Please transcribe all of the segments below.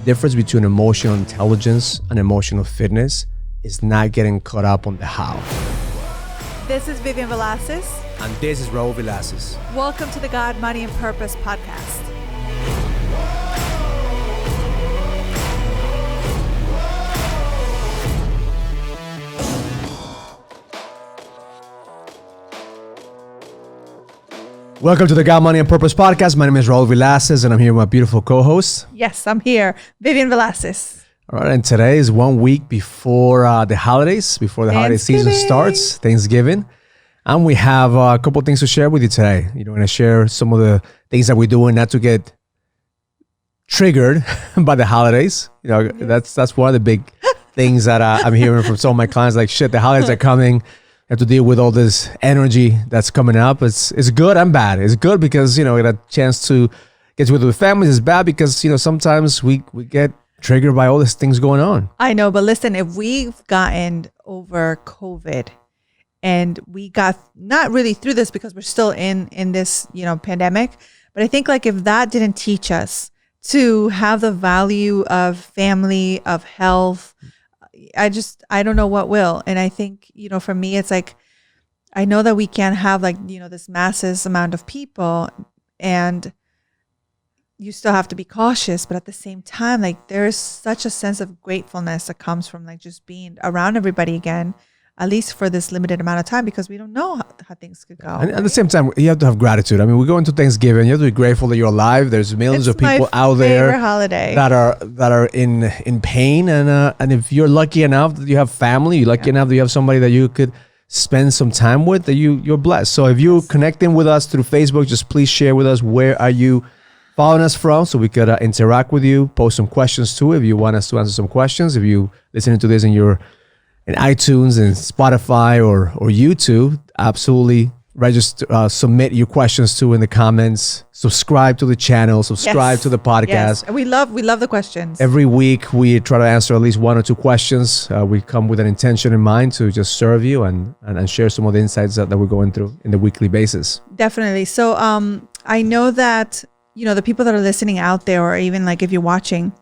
difference between emotional intelligence and emotional fitness is not getting caught up on the how. This is Vivian Villacis. And this is Raul Villacis. Welcome to the God, Money, and Purpose podcast. Welcome to the God, Money, and Purpose podcast. My name is Raul Villacis, and I'm here with my beautiful co-host. Yes, I'm here, Vivian Villacis. All right, and today is 1 week before the holidays, before the holiday season starts, Thanksgiving. And we have a couple of things to share with you today. We're going to share some of the things that we're doing not to get triggered by the holidays. That's one of the big things that I'm hearing from some of my clients. Like, shit, the holidays are coming. You have to deal with all this energy that's coming up. It's good and bad. It's good because, we get a chance to get together with families. It's bad because, sometimes we get triggered by all these things going on. I know, but listen, if we've gotten over COVID and we got not really through this because we're still in this, pandemic, but I think like if that didn't teach us to have the value of family, of health, I don't know what will. And I think, for me, it's like, I know that we can't have like, this massive amount of people and you still have to be cautious. But at the same time, like there's such a sense of gratefulness that comes from like just being around everybody again, at least for this limited amount of time, because we don't know how things could go. And at the same time, you have to have gratitude. I mean, we go into Thanksgiving, you have to be grateful that you're alive. There's millions of people out there holiday. that are in pain. And if you're lucky enough that you have family, you're lucky enough that you have somebody that you could spend some time with, that you're blessed. So if you're connecting with us through Facebook, just please share with us where are you following us from so we could interact with you, post some questions too if you want us to answer some questions. If you listening to this and you're in iTunes and Spotify or YouTube, absolutely register, submit your questions too in the comments. Subscribe to the channel, subscribe to the podcast. Yes. We love the questions. Every week we try to answer at least one or two questions. We come with an intention in mind to just serve you and share some of the insights that we're going through in the weekly basis. Definitely. So I know that, the people that are listening out there, or even like if you're watching,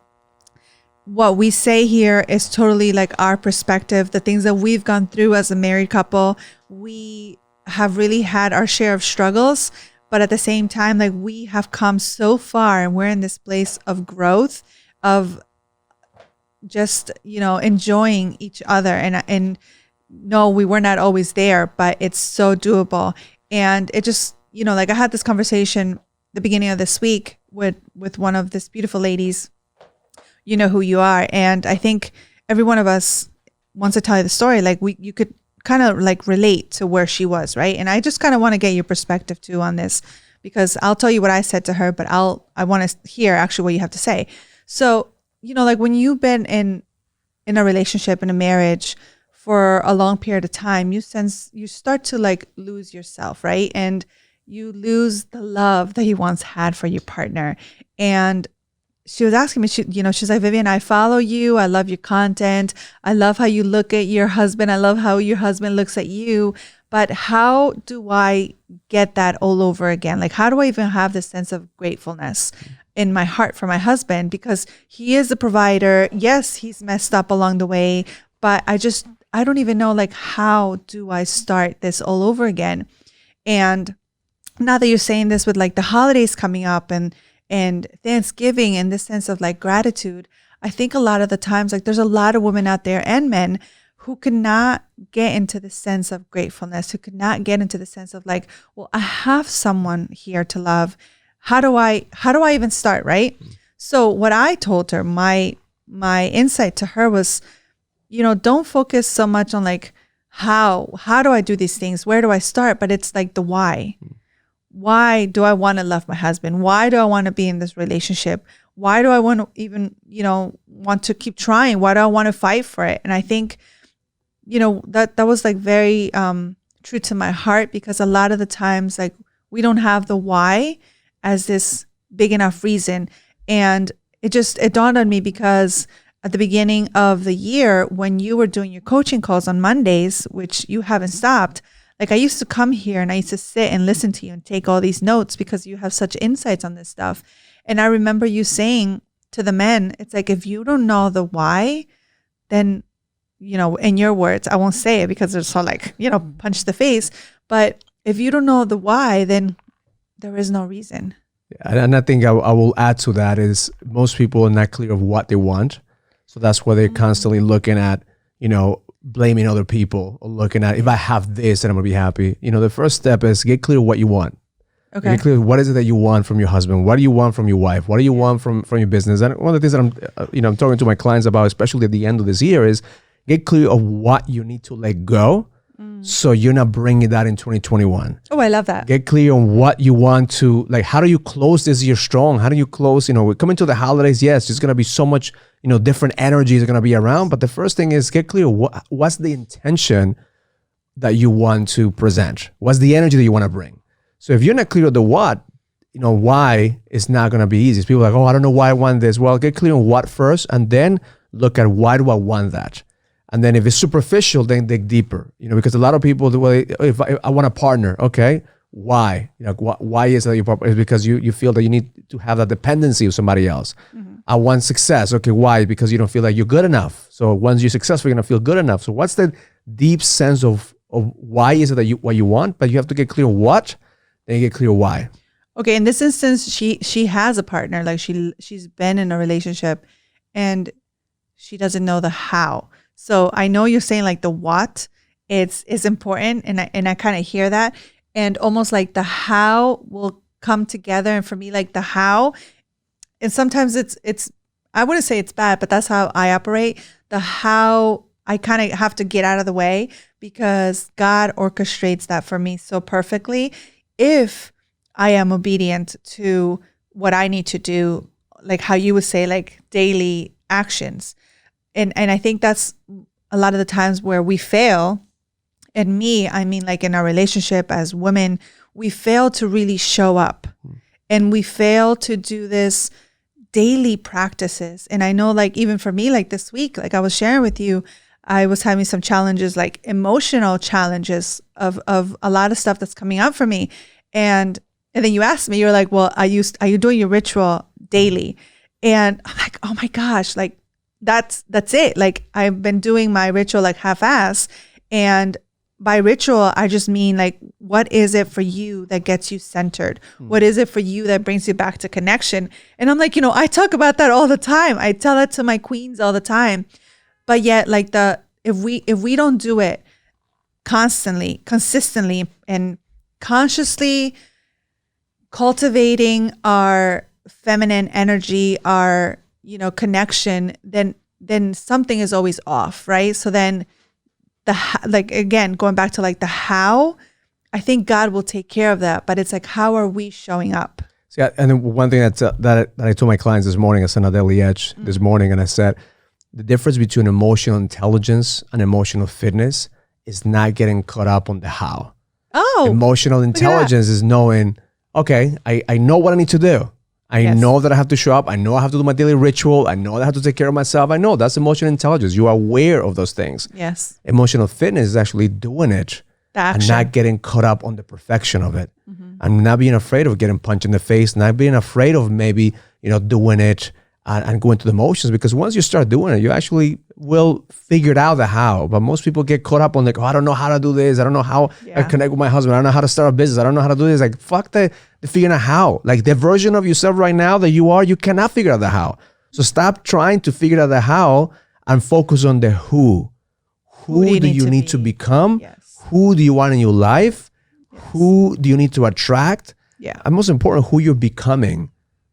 what we say here is totally like our perspective, the things that we've gone through as a married couple. We have really had our share of struggles, but at the same time, like we have come so far and we're in this place of growth, of just, enjoying each other. And no, we were not always there, but it's so doable. And it just, like I had this conversation the beginning of this week with one of these beautiful ladies. You know who you are. And I think every one of us wants to tell you the story. Like you could kind of like relate to where she was, right? And I just kind of want to get your perspective too on this, because I'll tell you what I said to her, but I want to hear actually what you have to say. So, like when you've been in a relationship, in a marriage for a long period of time, you start to like lose yourself, right? And you lose the love that you once had for your partner. And she was asking me, she's like, Vivian, I follow you. I love your content. I love how you look at your husband. I love how your husband looks at you. But how do I get that all over again? Like, how do I even have this sense of gratefulness in my heart for my husband? Because he is a provider. Yes, he's messed up along the way, but I don't even know, like, how do I start this all over again? And now that you're saying this with like the holidays coming up and Thanksgiving and this sense of like gratitude, I think a lot of the times, like there's a lot of women out there and men who could not get into the sense of gratefulness, who could not get into the sense of like, well, I have someone here to love. How do I even start, right? So what I told her, my insight to her was, don't focus so much on like, how do I do these things? Where do I start? But it's like the why. Why do I want to love my husband? Why do I want to be in this relationship? Why do I want to even, want to keep trying? Why do I want to fight for it? And I think, that was like very true to my heart, because a lot of the times, like we don't have the why as this big enough reason. And it dawned on me because at the beginning of the year, when you were doing your coaching calls on Mondays, which you haven't stopped, like I used to come here and I used to sit and listen to you and take all these notes because you have such insights on this stuff. And I remember you saying to the men, it's like, if you don't know the why, then, in your words, I won't say it because it's so like, punch the face. But if you don't know the why, then there is no reason. And I think I will add to that is most people are not clear of what they want. So that's why they're constantly looking at, blaming other people or looking at, if I have this, then I'm going to be happy. The first step is get clear what you want. Okay. Get clear what is it that you want from your husband? What do you want from your wife? What do you want from your business? And one of the things that I'm talking to my clients about, especially at the end of this year, is get clear of what you need to let go. So you're not bringing that in 2021. Oh, I love that. Get clear on what you want to, like, how do you close this year strong? How do you close, we're coming to the holidays. Yes, there's going to be so much, different energies are going to be around. But the first thing is get clear what's the intention that you want to present? What's the energy that you want to bring? So if you're not clear on the what, why is not going to be easy. People are like, oh, I don't know why I want this. Well, get clear on what first, and then look at why do I want that? And then if it's superficial, then dig deeper, because a lot of people, if I want a partner, okay, why? Why is that your partner? It's because you feel that you need to have that dependency of somebody else. Mm-hmm. I want success. Okay, why? Because you don't feel like you're good enough. So once you're successful, you're going to feel good enough. So what's the deep sense of why is it that what you want? But you have to get clear what, then you get clear why. Okay, in this instance, she has a partner. Like she's been in a relationship and she doesn't know the how. So I know you're saying like the what is important, and I kind of hear that, and almost like the how will come together. And for me, like the how, and sometimes it's I wouldn't say it's bad, but that's how I operate. The how I kind of have to get out of the way because God orchestrates that for me so perfectly. If I am obedient to what I need to do, like how you would say, like daily actions. And I think that's a lot of the times where we fail. And I mean like in our relationship as women, we fail to really show up. And we fail to do this daily practices. And I know like even for me, like this week, like I was sharing with you, I was having some challenges, like emotional challenges of a lot of stuff that's coming up for me. And then you asked me, you were like, well, are you doing your ritual daily? And I'm like, oh my gosh, like, that's it. Like I've been doing my ritual like half-ass, and by ritual, I just mean like, what is it for you that gets you centered? What is it for you that brings you back to connection? And I'm like, I talk about that all the time. I tell that to my queens all the time. But yet like if we don't do it constantly, consistently, and consciously cultivating our feminine energy, our connection, then something is always off, right? So then again, going back to like the how, I think God will take care of that, but it's like, how are we showing up? See, and then one thing that I told my clients this morning, I sent a daily edge this morning, and I said, the difference between emotional intelligence and emotional fitness is not getting caught up on the how. Oh, emotional intelligence is knowing, okay, I know what I need to do. I know that I have to show up. I know I have to do my daily ritual. I know that I have to take care of myself. I know that's emotional intelligence. You are aware of those things. Yes. Emotional fitness is actually doing it and not getting caught up on the perfection of it. Mm-hmm. And not being afraid of getting punched in the face, not being afraid of maybe, doing it and going through the motions, because once you start doing it, you actually will figure out the how. But most people get caught up on like, oh, I don't know how to do this. I don't know how I connect with my husband. I don't know how to start a business. I don't know how to do this. Like, fuck the figuring out how. Like the version of yourself right now that you are, you cannot figure out the how. So stop trying to figure out the how and focus on the who. Who do you need to become? Yes. Who do you want in your life? Yes. Who do you need to attract? Yeah. And most important, who you're becoming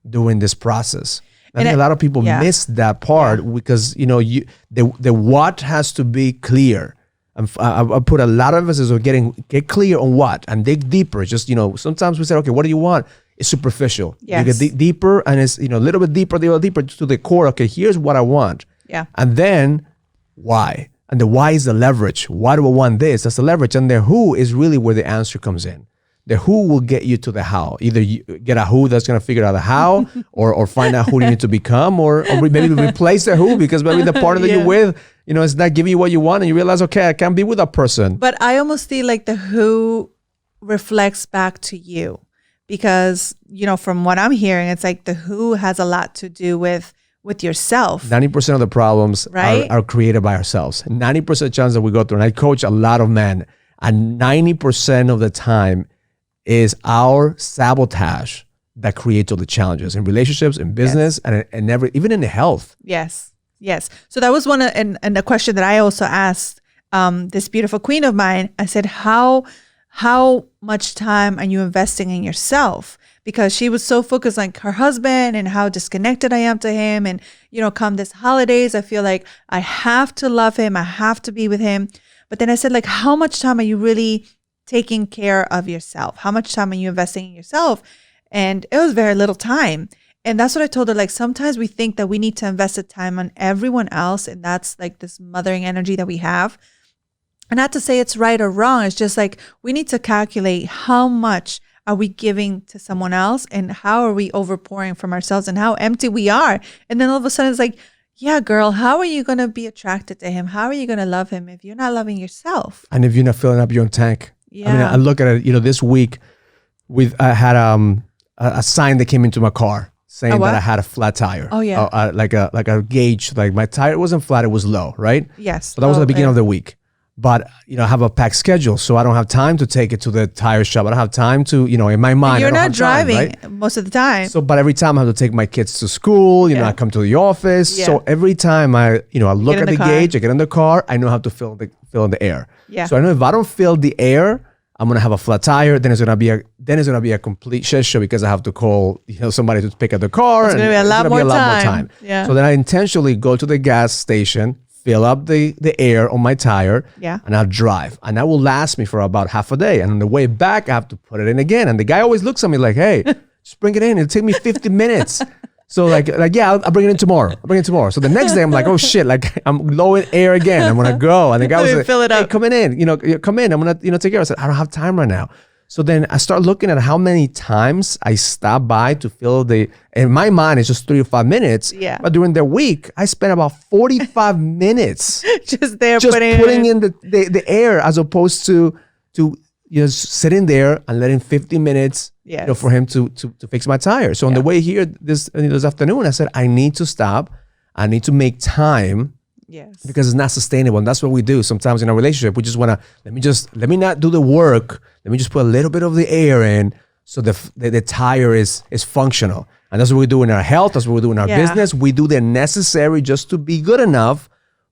during this process. I think a lot of people miss that part because, the what has to be clear. I put a lot of emphasis on get clear on what and dig deeper. Just, sometimes we say, okay, what do you want? It's superficial. Yes. You get deeper and it's, a little bit deeper to the core. Okay, here's what I want. Yeah. And then why? And the why is the leverage. Why do I want this? That's the leverage. And the who is really where the answer comes in. The who will get you to the how. Either you get a who that's going to figure out the how or find out who you need to become or maybe replace the who because maybe the partner that you're with, is not giving you what you want and you realize, okay, I can't be with that person. But I almost feel like the who reflects back to you because, from what I'm hearing, it's like the who has a lot to do with with yourself. 90% of the problems Right? are created by ourselves. 90% chance that we go through, and I coach a lot of men, and 90% of the time is our sabotage that creates all the challenges in relationships, in business, and even in the health. Yes. Yes. So that was one of, and the question that I also asked this beautiful queen of mine. I said, how much time are you investing in yourself? Because she was so focused on her husband and how disconnected I am to him. And, come this holidays, I feel like I have to love him. I have to be with him. But then I said, like, how much time are you really taking care of yourself? How much time are you investing in yourself? And it was very little time. And that's what I told her. Like, sometimes we think that we need to invest the time on everyone else. And that's like this mothering energy that we have. And not to say it's right or wrong. It's just like, we need to calculate how much are we giving to someone else and how are we overpouring from ourselves and how empty we are. And then all of a sudden it's like, yeah, girl, how are you going to be attracted to him? How are you going to love him if you're not loving yourself? And if you're not filling up your own tank. Yeah. I mean, I look at it, this week I had a sign that came into my car saying that I had a flat tire. Oh, yeah. Like a gauge, like my tire wasn't flat, it was low, right? Yes. So that was at the beginning of the week. But, I have a packed schedule, so I don't have time to take it to the tire shop. I don't have time to, in my mind. You're not driving right? most of the time. So, but every time I have to take my kids to school, I come to the office. Yeah. So every time I look at the gauge, I get in the car, I know how to fill in the air. Yeah. So I know if I don't fill the air, I'm gonna have a flat tire. Then it's gonna be a complete shit show because I have to call somebody to pick up the car. It's gonna be a lot more time. Yeah. So then I intentionally go to the gas station, fill up the air on my tire, and I'll drive. And that will last me for about half a day. And on the way back, I have to put it in again. And the guy always looks at me like, hey, just bring it in. It'll take me 50 minutes. So like yeah, I'll bring it in tomorrow. So the next day I'm like, oh shit, like I'm low in air again. I'm gonna go. And the guy was like, fill it up. Hey, come in. I'm gonna take care. I said, I don't have time right now. So then I start looking at how many times I stop by to fill in my mind it's just 3 or 5 minutes. Yeah. But during the week, I spent about 45 minutes just putting in the air as opposed to sitting there and letting 50 minutes for him to fix my tire. So on the way here this afternoon, I said, I need to stop. I need to make time. Yes. Because it's not sustainable. And that's what we do sometimes in a relationship. We just want to, let me not do the work. Let me just put a little bit of the air in so the tire is functional. And that's what we do in our health. That's what we do in our business. We do the necessary just to be good enough,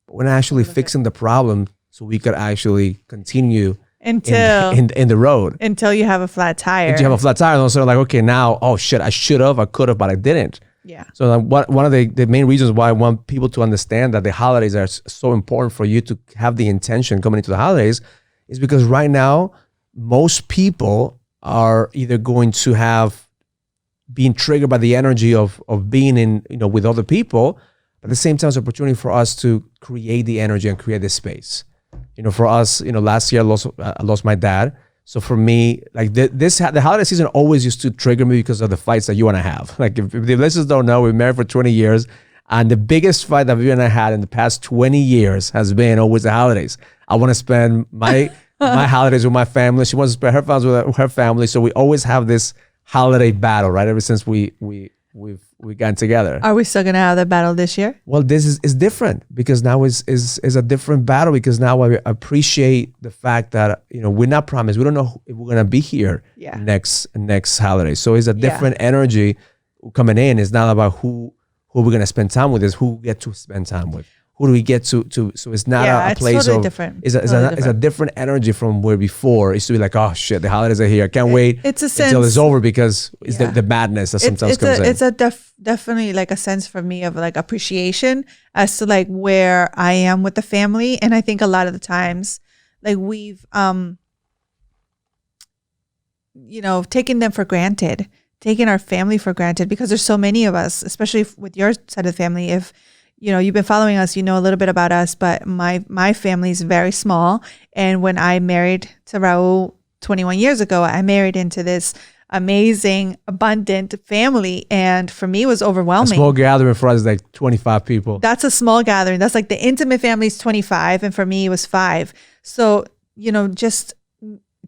but we're not actually fixing the problem so we could actually continue in the road. Until you have a flat tire. Until you have a flat tire. And also like, okay, now, oh shit, I should have, I could have, but I didn't. Yeah. So one of the main reasons why I want people to understand that the holidays are so important for you to have the intention coming into the holidays is because right now, most people are either going to have being triggered by the energy of being in, with other people. But at the same time, it's an opportunity for us to create the energy and create the space. For us, last year I lost my dad. So for me, like the holiday season always used to trigger me because of the fights that you and I have. Like if the listeners don't know, we've been married for 20 years. And the biggest fight that Vivian and I had in the past 20 years has been always the holidays. I want to spend my holidays with my family. She wants to spend her holidays with her family. So we always have this holiday battle, right? Ever since we've gotten together. Are we still gonna have that battle this year? Well, this is different because now is a different battle because now I appreciate the fact that we're not promised. We don't know if we're gonna be here next holiday. So it's a different energy coming in. It's not about who we're gonna spend time with. It's who we get to spend time with. Who do we get to? So it's not a place totally of different. It's a different energy from where before it used to be like, oh shit, the holidays are here. I can't wait until it's over because it's the madness that sometimes comes in. It's definitely like a sense for me of like appreciation as to like where I am with the family. And I think a lot of the times like we've taken them for granted, taken our family for granted because there's so many of us, especially with your side of the family. If you've been following us, you know a little bit about us, but my family is very small. And when I married to Raul 21 years ago, I married into this amazing, abundant family. And for me, it was overwhelming. A small gathering for us is like 25 people. That's a small gathering. That's like the intimate family is 25. And for me, it was 5. So, just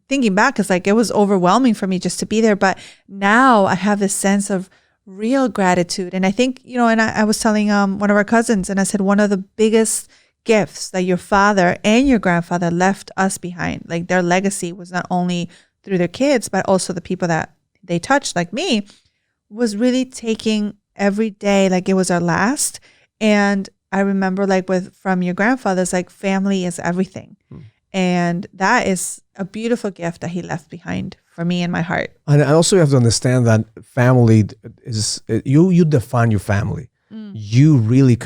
thinking back, it's like it was overwhelming for me just to be there. But now I have this sense of real gratitude. And I think, and I was telling one of our cousins, and I said, one of the biggest gifts that your father and your grandfather left us behind, like their legacy was not only through their kids, but also the people that they touched, like me, was really taking every day like it was our last. And I remember from your grandfather's, like family is everything. And that is a beautiful gift that he left behind for me in my heart. And also you have to understand that family is, you define your family. You really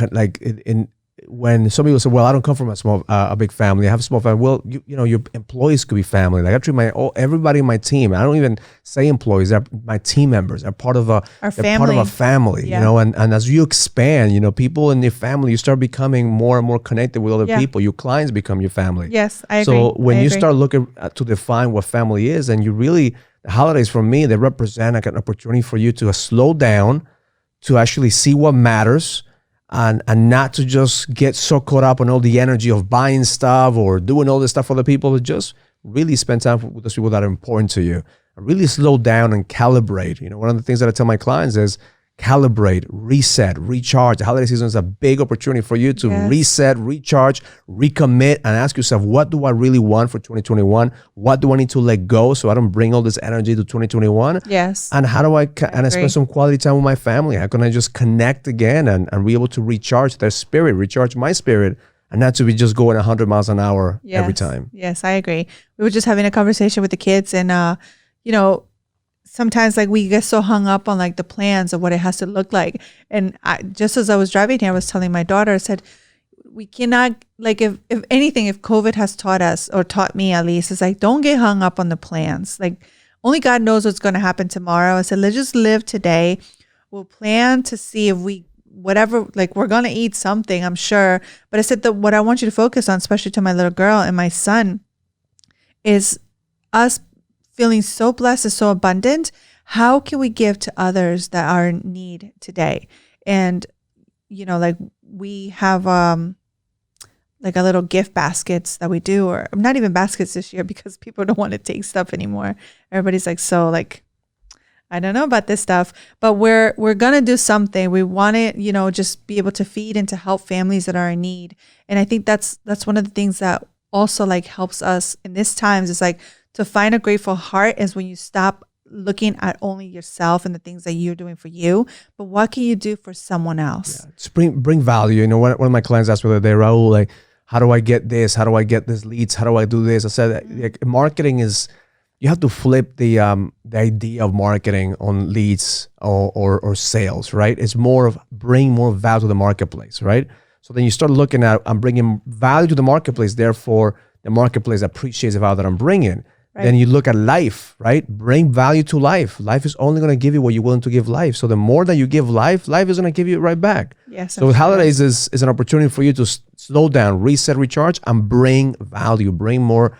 when some people say, well, I don't come from a big family, I have a small family. Well, your employees could be family. Like I treat everybody in my team. I don't even say employees, they're my team members. They're part of a family, yeah. And as you expand, people in your family, you start becoming more and more connected with other people. Your clients become your family. Yes, I agree. So when you start looking to define what family is, and the holidays for me, they represent like an opportunity for you to slow down, to actually see what matters, and not to just get so caught up on all the energy of buying stuff or doing all this stuff for other people, but just really spend time with those people that are important to you. And really slow down and calibrate. One of the things that I tell my clients is calibrate, reset, recharge. The holiday season is a big opportunity for you to reset, recharge, recommit, and ask yourself, what do I really want for 2021? What do I need to let go so I don't bring all this energy to 2021? Yes. And how do I spend some quality time with my family? How can I just connect again and be able to recharge their spirit, recharge my spirit, and not to be just going 100 miles an hour every time? Yes, I agree. We were just having a conversation with the kids, and sometimes we get so hung up on the plans of what it has to look like. And just as I was driving here, I was telling my daughter, I said, we cannot, if anything, if COVID has taught us, or taught me at least, is don't get hung up on the plans. Only God knows what's going to happen tomorrow. I said, let's just live today. We'll plan to see if we're going to eat something, I'm sure. But I said that what I want you to focus on, especially to my little girl and my son, is us feeling so blessed and so abundant. How can we give to others that are in need today? And, we have a little gift baskets that we do, or not even baskets this year because people don't want to take stuff anymore. Everybody's I don't know about this stuff, but we're going to do something. We want to, just be able to feed and to help families that are in need. And I think that's one of the things that also helps us in this times is to find a grateful heart is when you stop looking at only yourself and the things that you're doing for you, but what can you do for someone else? Yeah, just bring value. One of my clients asked me the other day, Raul, how do I get this? How do I get this leads? How do I do this? I said, marketing is, you have to flip the idea of marketing on leads or sales, right? It's more of bring more value to the marketplace, right? So then you start looking at, I'm bringing value to the marketplace, therefore the marketplace appreciates the value that I'm bringing. Right. Then you look at life, right? Bring value to life. Life is only going to give you what you're willing to give life. So the more that you give life, life is going to give you it right back. Yes. So holidays is an opportunity for you to slow down, reset, recharge, and bring value, bring more,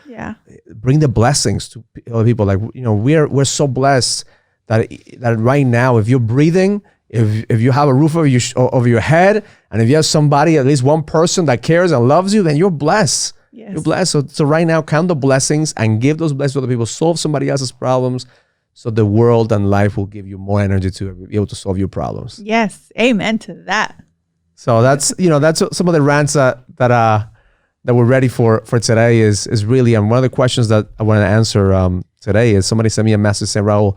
bring the blessings to other people. We're so blessed that right now, if you're breathing, if you have a roof over your head, and if you have somebody, at least one person that cares and loves you, then you're blessed. Yes. You're blessed. So right now, count the blessings and give those blessings to other people. Solve somebody else's problems, so the world and life will give you more energy to be able to solve your problems. Yes, amen to that. So that's some of the rants that we're ready for today is really, and one of the questions that I want to answer today is, somebody sent me a message saying, Raul,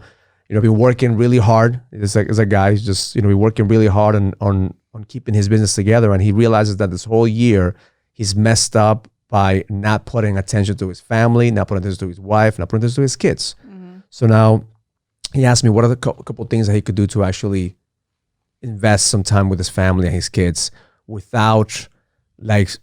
been working really hard. It's a guy who's just been working really hard on keeping his business together, and he realizes that this whole year he's messed up by not putting attention to his family, not putting attention to his wife, not putting attention to his kids. Mm-hmm. So now he asked me what are the couple things that he could do to actually invest some time with his family and his kids without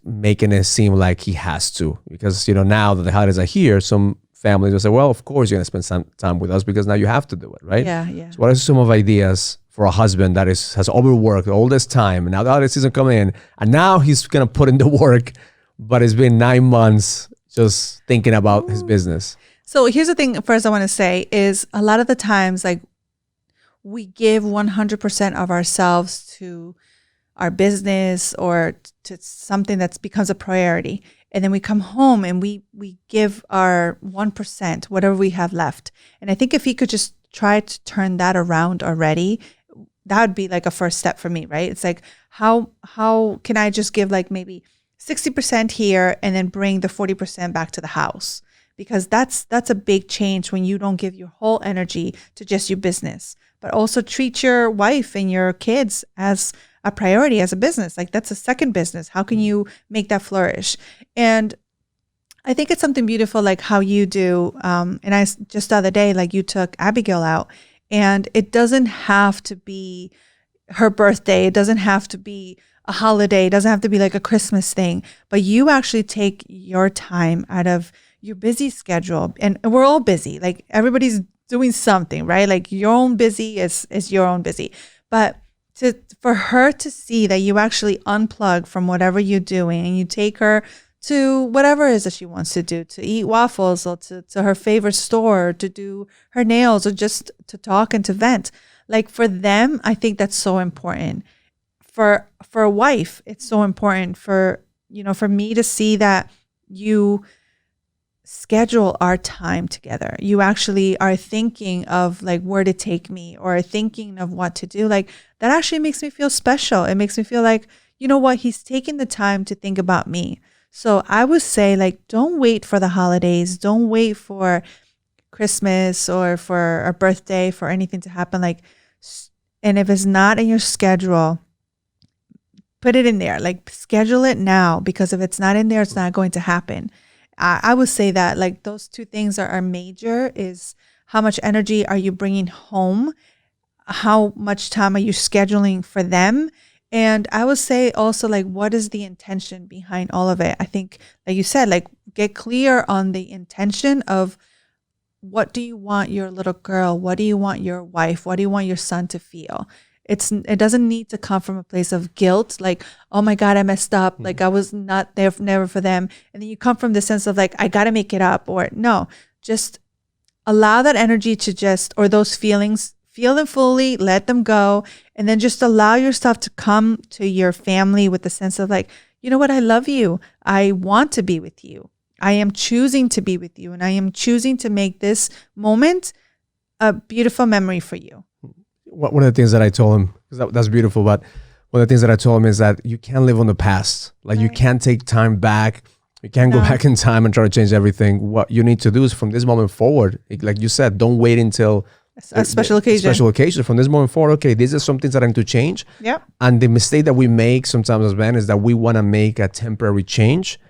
making it seem like he has to. Because, now that the holidays are here, some families will say, well, of course you're going to spend some time with us because now you have to do it, right? Yeah. So what are some of ideas for a husband that has overworked all this time, and now the holiday season coming in, and now he's going to put in the work, but it's been 9 months just thinking about his business? So here's the thing first I want to say is, a lot of the times we give 100% of ourselves to our business or to something that becomes a priority. And then we come home and we give our 1%, whatever we have left. And I think if he could just try to turn that around already, that would be like a first step for me, right? It's like, how can I just give like maybe 60% here and then bring the 40% back to the house? Because that's a big change when you don't give your whole energy to just your business, but also treat your wife and your kids as a priority, as a business. Like that's a second business. How can you make that flourish? And I think it's something beautiful, like how you do. And I just the other day, like you took Abigail out, and it doesn't have to be her birthday. It doesn't have to be a holiday. It doesn't have to be like a Christmas thing, but you actually take your time out of your busy schedule. And we're all busy. Like everybody's doing something, right? Like your own busy is your own busy. But for her to see that you actually unplug from whatever you're doing and you take her to whatever it is that she wants to do, to eat waffles or to her favorite store, to do her nails or just to talk and to vent. Like for them, I think that's so important. For a wife, it's so important for me to see that you schedule our time together. You actually are thinking of like where to take me or thinking of what to do. Like that actually makes me feel special. It makes me feel like, you know what, he's taking the time to think about me. So I would say, like, don't wait for the holidays. Don't wait for Christmas or for a birthday for anything to happen. Like, and if it's not in your schedule, put it in there. Like, schedule it now, because if it's not in there, it's not going to happen. I would say that, like, those two things are major. Is how much energy are you bringing home? How much time are you scheduling for them? And I would say also, like, what is the intention behind all of it? I think, like you said, like, get clear on the intention of what do you want your little girl? What do you want your wife? What do you want your son to feel? It doesn't need to come from a place of guilt, like, oh my God, I messed up. Like I was not there never for them. And then you come from the sense of like, I got to make it up, or no, just allow that energy to just, or those feelings, feel them fully, let them go. And then just allow yourself to come to your family with the sense of like, you know what? I love you. I want to be with you. I am choosing to be with you. And I am choosing to make this moment a beautiful memory for you. One of the things that I told him, because that's beautiful, but one of the things that I told him is that you can't live on the past. Like you can't take time back. You can't go back in time and try to change everything. What you need to do is from this moment forward, like you said, don't wait until a special occasion. Special occasion. From this moment forward, okay, these are some things that I need to change. Yeah. And the mistake that we make sometimes as men is that we want to make a temporary change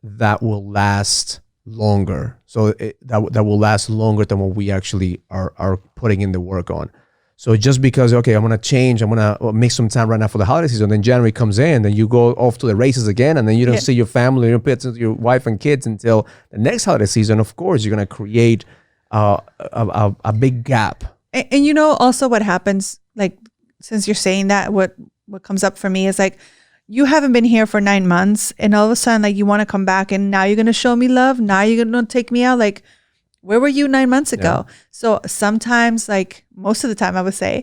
that will last longer. So that will last longer than what we actually are putting in the work on. So just because, okay, I'm going to change, I'm going to make some time right now for the holiday season, then January comes in, then you go off to the races again, and then you don't see your family, you don't pay attention to your wife and kids until the next holiday season. Of course, you're going to create a big gap. And you know, also what happens, like, since you're saying that, what comes up for me is like, you haven't been here for 9 months, and all of a sudden, like, you want to come back, and now you're going to show me love. Now you're going to take me out. Like, where were you 9 months ago? Yeah. So sometimes, like most of the time, I would say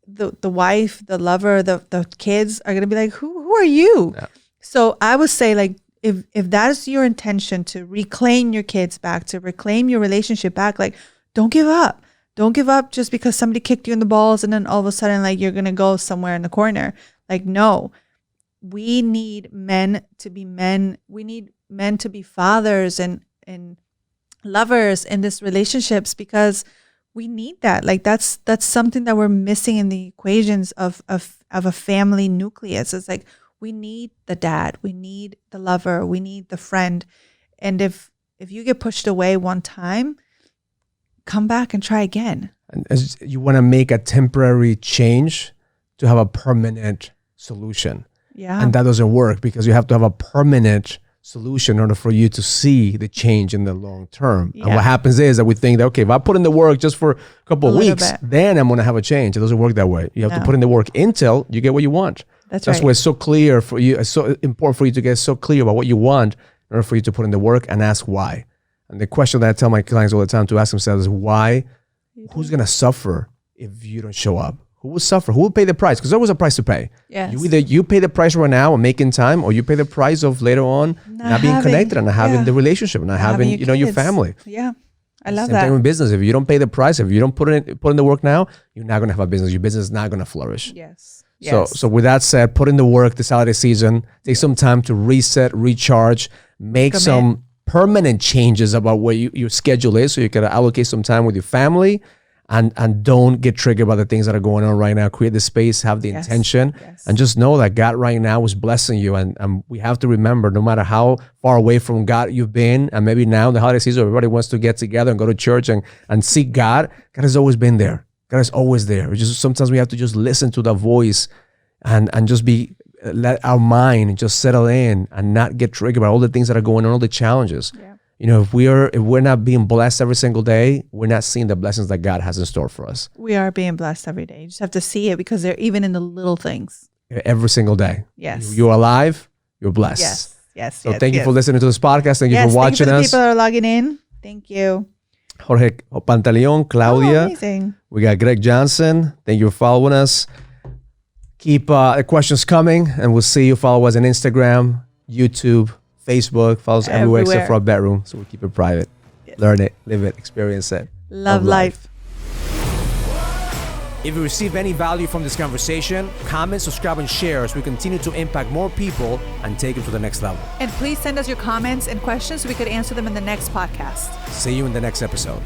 the wife, the lover, the kids are going to be like, who are you? Yeah. So I would say, like, if that is your intention to reclaim your kids back, to reclaim your relationship back, like, don't give up. Don't give up just because somebody kicked you in the balls and then all of a sudden, like, you're going to go somewhere in the corner. Like, no, we need men to be men. We need men to be fathers and lovers in these relationships, because we need that. Like, that's something that we're missing in the equations of a family nucleus. It's like, we need the dad, we need the lover, we need the friend. And if you get pushed away one time, come back and try again. And as you want to make a temporary change to have a permanent solution. Yeah. And that doesn't work, because you have to have a permanent solution in order for you to see the change in the long term. Yeah. And what happens is that we think that, okay, if I put in the work just for a couple of weeks, then I'm going to have a change. It doesn't work that way. You have to put in the work until you get what you want. That's right. Why it's so clear for you. It's so important for you to get so clear about what you want in order for you to put in the work and ask why. And the question that I tell my clients all the time to ask themselves is why? Who's going to suffer if you don't show up? Who will suffer? Who will pay the price? Because there was a price to pay. Yes. You pay the price right now and making time, or you pay the price of later on not being connected and not having the relationship, not having your family. Yeah. I love Same that. thing with business. If you don't pay the price, if you don't put in the work now, you're not gonna have a business. Your business is not gonna flourish. Yes. So with that said, put in the work this holiday season. Take some time to reset, recharge, make some permanent changes about what your schedule is, so you can allocate some time with your family, and don't get triggered by the things that are going on right now. Create the space, have the intention, and just know that God right now is blessing you. And we have to remember, no matter how far away from God you've been, and maybe now in the holiday season, everybody wants to get together and go to church and seek God. God has always been there. God is always there. It's just sometimes we have to just listen to the voice and just let our mind just settle in and not get triggered by all the things that are going on, all the challenges. Yeah. You know, if we're not being blessed every single day, we're not seeing the blessings that God has in store for us. We are being blessed every day. You just have to see it, because they're even in the little things. Every single day. Yes. You're alive, you're blessed. Yes. So thank you for listening to this podcast. Thank you for watching thank you for the us. people that are logging in. Thank you. Jorge Pantaleon, Claudia. Amazing. We got Greg Johnson. Thank you for following us. Keep the questions coming, and we'll see you. Follow us on Instagram, YouTube, Facebook. Follow us everywhere except for our bedroom. So we'll keep it private. Yes. Learn it, live it, experience it. Love life. If you receive any value from this conversation, comment, subscribe, and share as we continue to impact more people and take them to the next level. And please send us your comments and questions so we could answer them in the next podcast. See you in the next episode.